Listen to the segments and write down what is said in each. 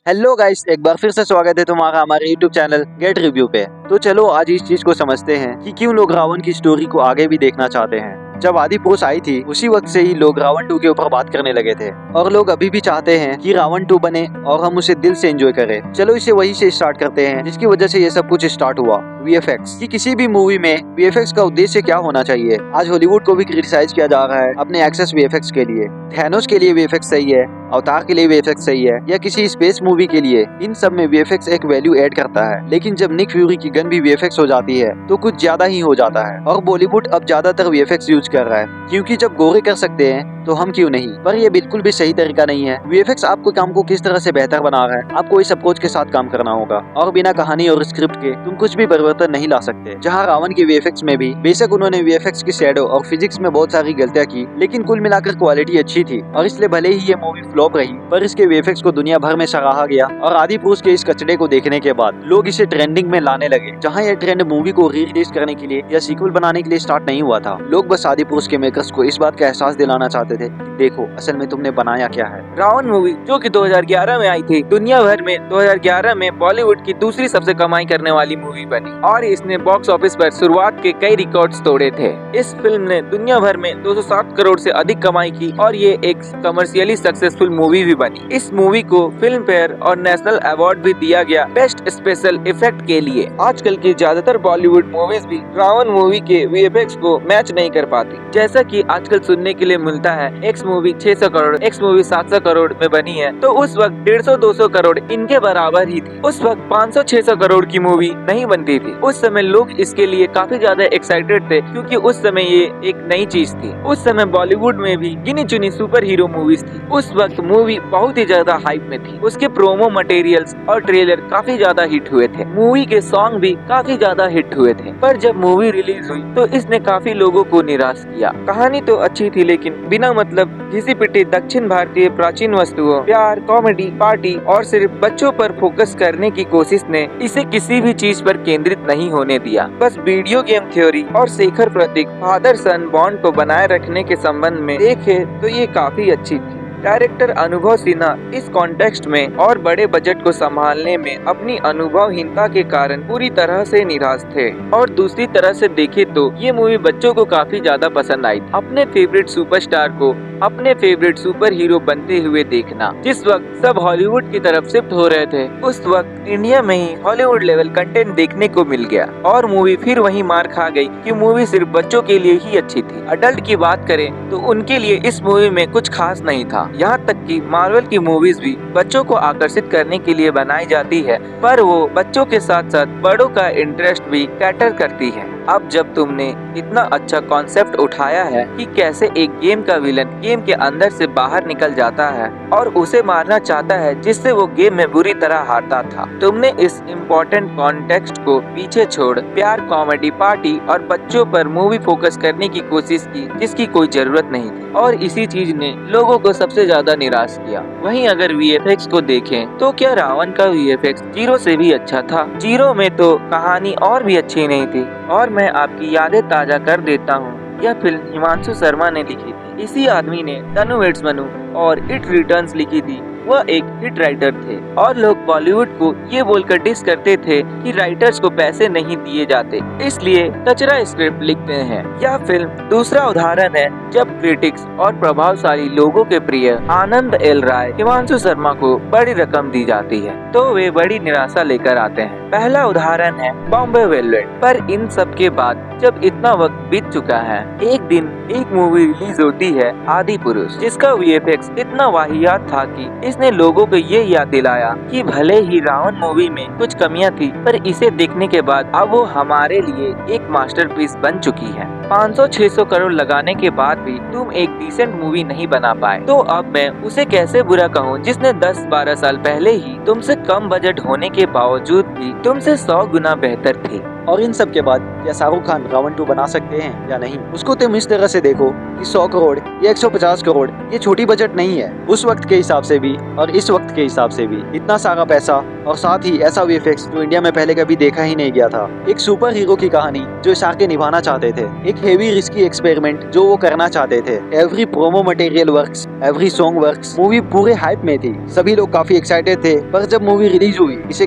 Hello guys, एक बार फिर से स्वागत है तुम्हारा हमारे यूट्यूब चैनल गेट रिव्यू पे। तो चलो आज इस चीज को समझते हैं कि क्यों लोग रावण की स्टोरी को आगे भी देखना चाहते हैं। जब आदि पुरुष आई थी उसी वक्त से ही लोग रावण 2 के ऊपर बात करने लगे थे और लोग अभी भी चाहते हैं कि रावण 2 बने और हम उसे दिल से एंजॉय करें। चलो इसे वही से स्टार्ट करते हैं जिसकी वजह से ये सब कुछ स्टार्ट हुआ, वीएफएक्स। कि किसी भी मूवी में वीएफएक्स का उद्देश्य क्या होना चाहिए। आज हॉलीवुड को भी क्रिटिसाइज किया जा रहा है अपने एक्सेस वीएफएक्स के लिए। थैनोस के लिए वीएफएक्स सही है, अवतार के लिए वीएफएक्स सही है, या किसी स्पेस मूवी के लिए, इन सब में वीएफएक्स एक वैल्यू ऐड करता है। लेकिन जब निक फ्यूरी की गन भी वीएफएक्स हो जाती है तो कुछ ज्यादा ही हो जाता है। और बॉलीवुड अब ज्यादातर वीएफएक्स यूज कर रहा है क्योंकि जब गोरे कर सकते हैं तो हम क्यों नहीं। पर ये बिल्कुल भी सही तरीका नहीं है। वीएफएक्स आपको काम को किस तरह से बेहतर बना रहा है, आपको इस अप्रोच के साथ काम करना होगा और बिना कहानी और स्क्रिप्ट के तुम कुछ भी परिवर्तन नहीं ला सकते। जहाँ रावण के वीएफएक्स में भी बेशक उन्होंने वीएफएक्स की शैडो और फिजिक्स में बहुत सारी गलतियां की, लेकिन कुल मिलाकर क्वालिटी अच्छी थी और इसलिए भले ही ये मूवी फ्लॉप रही पर इसके वीएफएक्स को दुनिया भर में सराहा गया। और आदि पुरुष के इस कचड़े को देखने के बाद लोग इसे ट्रेंडिंग में लाने लगे। जहाँ ये ट्रेंड मूवी को री रिलीज करने के लिए या सीक्वल बनाने के लिए स्टार्ट नहीं हुआ था। लोग बस आदि पुरुष के मेकर्स को इस बात का एहसास दिलाना चाहते थे, देखो असल में तुमने बनाया क्या है। रावण मूवी जो कि 2011 में आई थी, दुनिया भर में 2011 में बॉलीवुड की दूसरी सबसे कमाई करने वाली मूवी बनी और इसने बॉक्स ऑफिस पर शुरुआत के कई रिकॉर्ड्स तोड़े थे। इस फिल्म ने दुनिया भर में 207 करोड़ से अधिक कमाई की और ये एक कमर्शियली सक्सेसफुल मूवी भी बनी। इस मूवी को फिल्म फेयर और नेशनल अवार्ड भी दिया गया बेस्ट स्पेशल इफेक्ट के लिए। आजकल की ज्यादातर बॉलीवुड मूवीज भी रावण मूवी के वीएफएक्स को मैच नहीं कर पाती। जैसा कि आजकल सुनने के लिए मिलता है, x movie 600 crore, x movie 700 crore में बनी है, तो उस वक्त 150-200 करोड़ इनके बराबर ही थी। उस वक्त 500-600 करोड़ की मूवी नहीं बनती थी। उस समय लोग इसके लिए काफी ज्यादा एक्साइटेड थे क्योंकि उस समय ये एक नई चीज थी। उस समय बॉलीवुड में भी गिनी चुनी सुपर हीरो मूवीज थी। उस वक्त मूवी बहुत ही ज्यादा हाइप में थी। उसके प्रोमो मटेरियल्स और ट्रेलर काफी ज्यादा हिट हुए थे। मूवी के सॉन्ग भी काफी ज्यादा हिट हुए थे। पर जब मूवी रिलीज हुई तो इसने काफी लोगों को निराश किया। कहानी तो अच्छी थी लेकिन बिना मतलब घिसी पिटी दक्षिण भारतीय प्राचीन वस्तुओं, प्यार, कॉमेडी, पार्टी और सिर्फ बच्चों पर फोकस करने की कोशिश ने इसे किसी भी चीज पर केंद्रित नहीं होने दिया। बस वीडियो गेम थ्योरी और शेखर प्रतीक फादर सन बॉन्ड को बनाए रखने के संबंध में देखे तो ये काफी अच्छी थी। डायरेक्टर अनुभव सिन्हा इस कॉन्टेक्स्ट में और बड़े बजट को संभालने में अपनी अनुभवहीनता के कारण पूरी तरह से निराश थे। और दूसरी तरह से देखे तो ये मूवी बच्चों को काफी ज्यादा पसंद आई। अपने फेवरेट सुपरस्टार को अपने फेवरेट सुपर हीरो बनते हुए देखना। जिस वक्त सब हॉलीवुड की तरफ शिफ्ट हो रहे थे उस वक्त इंडिया में ही हॉलीवुड लेवल कंटेंट देखने को मिल गया और मूवी फिर वही मार खा गई कि मूवी सिर्फ बच्चों के लिए ही अच्छी थी। अडल्ट की बात करें तो उनके लिए इस मूवी में कुछ खास नहीं था। यहाँ तक कि मार्वल की मूवीज भी बच्चों को आकर्षित करने के लिए बनाई जाती है, पर वो बच्चों के साथ साथ बड़ों का इंटरेस्ट भी कैटर करती है। अब जब तुमने इतना अच्छा कॉन्सेप्ट उठाया है कि कैसे एक गेम का विलन गेम के अंदर से बाहर निकल जाता है और उसे मारना चाहता है जिससे वो गेम में बुरी तरह हारता था, तुमने इस इम्पोर्टेंट कॉन्टेक्स्ट को पीछे छोड़ प्यार, कॉमेडी, पार्टी और बच्चों पर मूवी फोकस करने की कोशिश की जिसकी कोई जरूरत नहीं थी और इसी चीज ने लोगों को सबसे ज्यादा निराश किया। वहीं अगर वीएफएक्स को देखें तो क्या रावण का वीएफएक्स जीरो से भी अच्छा था? जीरो में तो कहानी और भी अच्छी नहीं थी। और मैं आपकी यादें ताजा कर देता हूँ, यह फिल्म हिमांशु शर्मा ने लिखी थी। इसी आदमी ने तनु वेड्स मनु और इट रिटर्न्स लिखी थी। वह एक हिट राइटर थे और लोग बॉलीवुड को ये बोलकर डिस करते थे कि राइटर्स को पैसे नहीं दिए जाते इसलिए कचरा स्क्रिप्ट लिखते हैं। यह फिल्म दूसरा उदाहरण है जब क्रिटिक्स और प्रभावशाली लोगों के प्रिय आनंद एल राय हिमांशु शर्मा को बड़ी रकम दी जाती है तो वे बड़ी निराशा लेकर आते हैं। पहला उदाहरण है बॉम्बे वेलवेट। पर इन सब के बाद जब इतना वक्त बीत चुका है, एक दिन एक मूवी रिलीज होती है आदि पुरुष, जिसका वीएफएक्स इतना वाहियात था कि इसने लोगों को ये याद दिलाया कि भले ही रावण मूवी में कुछ कमियां थी पर इसे देखने के बाद अब वो हमारे लिए एक मास्टरपीस बन चुकी है। 500-600 करोड़ लगाने के बाद भी तुम एक डिसेंट मूवी नहीं बना पाए तो अब मैं उसे कैसे बुरा कहूँ जिसने 10-12 साल पहले ही तुमसे कम बजट होने के बावजूद भी तुमसे 100 गुना बेहतर थी। और इन सब के बाद क्या शाहरुख खान रावण 2 बना सकते हैं या नहीं? उसको तुम इस तरह से देखो कि 100 करोड़ या 150 करोड़ ये छोटी बजट नहीं है। उस वक्त के हिसाब से भी और इस वक्त के हिसाब से भी इतना सारा पैसा और साथ ही ऐसा वीएफएक्स जो इंडिया में पहले कभी देखा ही नहीं गया था। एक सुपर हीरो की कहानी जो इस आर्क के निभाना चाहते थे, एक हेवी रिस्की एक्सपेरिमेंट जो वो करना चाहते थे। Every promo material works, every song works. Movie पूरे हाइप में थी, सभी लोग काफी एक्साइटेड थे, पर जब मूवी रिलीज हुई इसे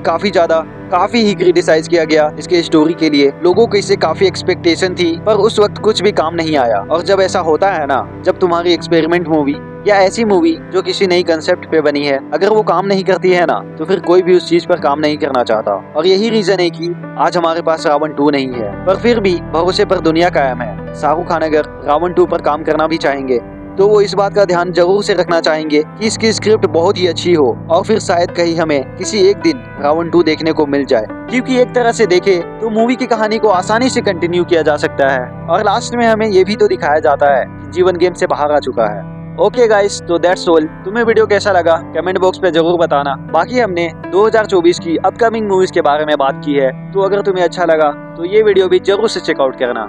काफी ही क्रिटिसाइज किया गया इसके स्टोरी के लिए। लोगों को इससे काफी एक्सपेक्टेशन थी, पर उस वक्त कुछ भी काम नहीं आया। और जब ऐसा होता है ना, जब तुम्हारी एक्सपेरिमेंट मूवी या ऐसी मूवी जो किसी नई कंसेप्ट पे बनी है, अगर वो काम नहीं करती है ना, तो फिर कोई भी उस चीज पर काम नहीं करना चाहता। और यही रीजन है कि आज हमारे पास रावण 2 नहीं है, पर फिर भी भरोसे पर दुनिया कायम है। शाहरुख खान अगर रावण 2 पर काम करना भी चाहेंगे तो वो इस बात का ध्यान जरूर से रखना चाहेंगे कि इसकी स्क्रिप्ट बहुत ही अच्छी हो, और फिर शायद कहीं हमें किसी एक दिन रावण 2 देखने को मिल जाए। क्योंकि एक तरह से देखे तो मूवी की कहानी को आसानी से कंटिन्यू किया जा सकता है, और लास्ट में हमें ये भी तो दिखाया जाता है कि जीवन गेम से बाहर आ चुका है। ओके गाइस, तो दैट्स ऑल। तुम्हें वीडियो कैसा लगा कमेंट बॉक्स पे जरूर बताना। बाकी हमने 2024 की अपकमिंग मूवीज के बारे में बात की है, तो अगर तुम्हें अच्छा लगा तो ये वीडियो भी जरूर से चेकआउट करना।